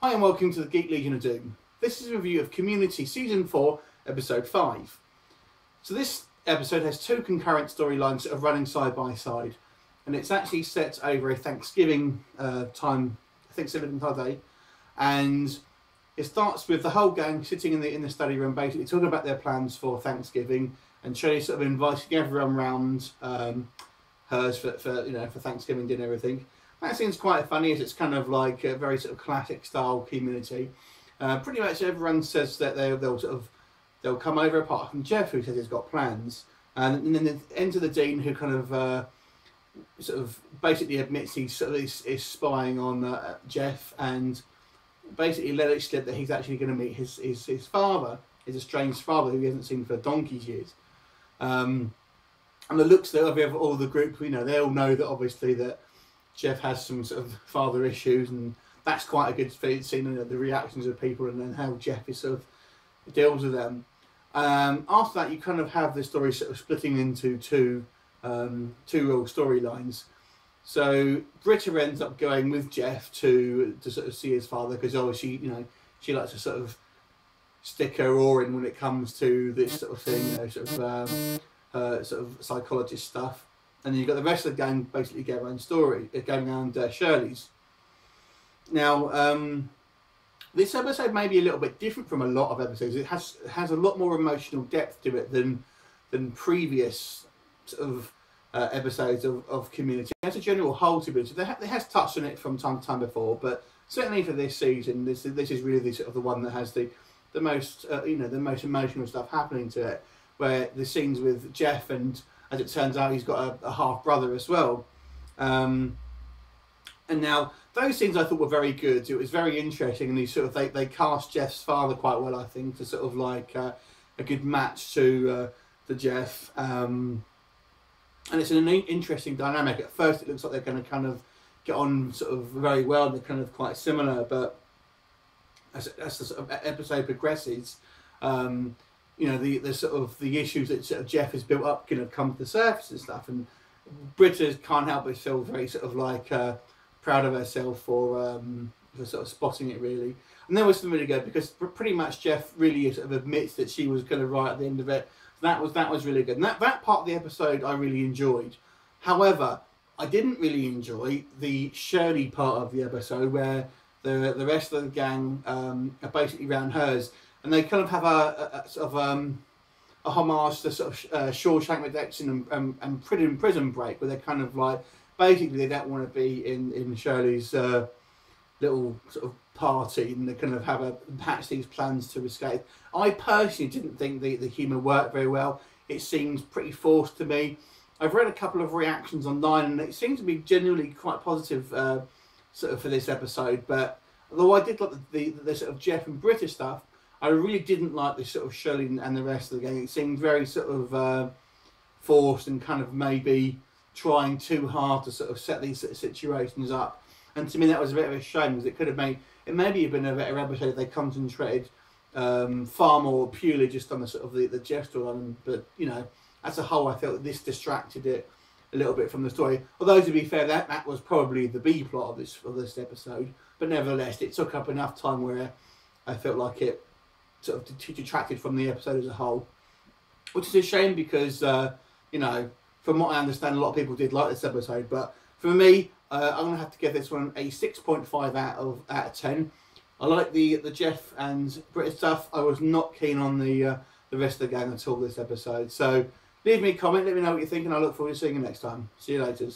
Hi and welcome to the Geek Legion of Doom. This is a review of Community Season 4, Episode 5. So this episode has two concurrent storylines that are running side by side, and it's actually set over a Thanksgiving Thanksgiving holiday, and it starts with the whole gang sitting in the study room, basically talking about their plans for Thanksgiving, and Shirley sort of inviting everyone around hers for Thanksgiving dinner and everything. That seems quite funny, as it's kind of like a very sort of classic style Community. Pretty much everyone says that they'll come over, apart from Jeff, who says he's got plans, and then enter the Dean, who kind of basically admits he is spying on Jeff, and basically let it slip that he's actually going to meet his father, his estranged father, who he hasn't seen for donkey's years. And the looks of all the group, they all know that obviously that Jeff has some sort of father issues, and that's quite a good scene, the reactions of people and then how Jeff is sort of deals with them. After that, you kind of have the story sort of splitting into two real storylines. So Britta ends up going with Jeff to sort of see his father, because obviously she likes to sort of stick her oar in when it comes to this sort of thing, sort of psychologist stuff. And then you've got the rest of the gang basically get around going around Shirley's. Now, this episode may be a little bit different from a lot of episodes. It has a lot more emotional depth to it than previous sort of episodes of Community. It has a general whole to it. So it has touched on it from time to time before, but certainly for this season, this is really the one that has the most the most emotional stuff happening to it. Where the scenes with Jeff, and as it turns out, he's got a half brother as well. And now those scenes I thought were very good. It was very interesting, and they cast Jeff's father quite well, I think, to sort of like a good match to Jeff. And it's an interesting dynamic. At first, it looks like they're going to kind of get on sort of very well. They're kind of quite similar, but as the sort of episode progresses, the issues that sort of Jeff has built up kind of come to the surface and stuff, and Britta can't help but feel very sort of like proud of herself for sort of spotting it, really. And there was some really good, because pretty much Jeff really sort of admits that she was kind of right at the end of it. That was really good, and that part of the episode I really enjoyed. However, I didn't really enjoy the Shirley part of the episode, where the rest of the gang are basically around hers, and they kind of have a sort of a homage to sort of Shawshank Redemption and Prison Break, where they're kind of like, basically they don't want to be in Shirley's little sort of party, and they kind of hatch these plans to escape. I personally didn't think the humour worked very well. It seems pretty forced to me. I've read a couple of reactions online, and it seems to be genuinely quite positive sort of for this episode. But although I did like the sort of Jeff and Britta stuff, I really didn't like the sort of Shirley and the rest of the gang. It seemed very sort of forced, and kind of maybe trying too hard to sort of set these sort of situations up. And to me, that was a bit of a shame, because it could have maybe been a better episode if they concentrated far more purely just on the sort of the Jeff storyline. But as a whole, I felt that this distracted it a little bit from the story. Although, to be fair, that was probably the B plot of this episode. But nevertheless, it took up enough time where I felt like it sort of detracted from the episode as a whole, which is a shame, because from what I understand, a lot of people did like this episode. But for me, I'm gonna have to give this one a 6.5 out of 10. I like the Jeff and Britta stuff. I was not keen on the rest of the gang at all this episode. So leave me a comment, let me know what you think, and I look forward to seeing you next time. See you later.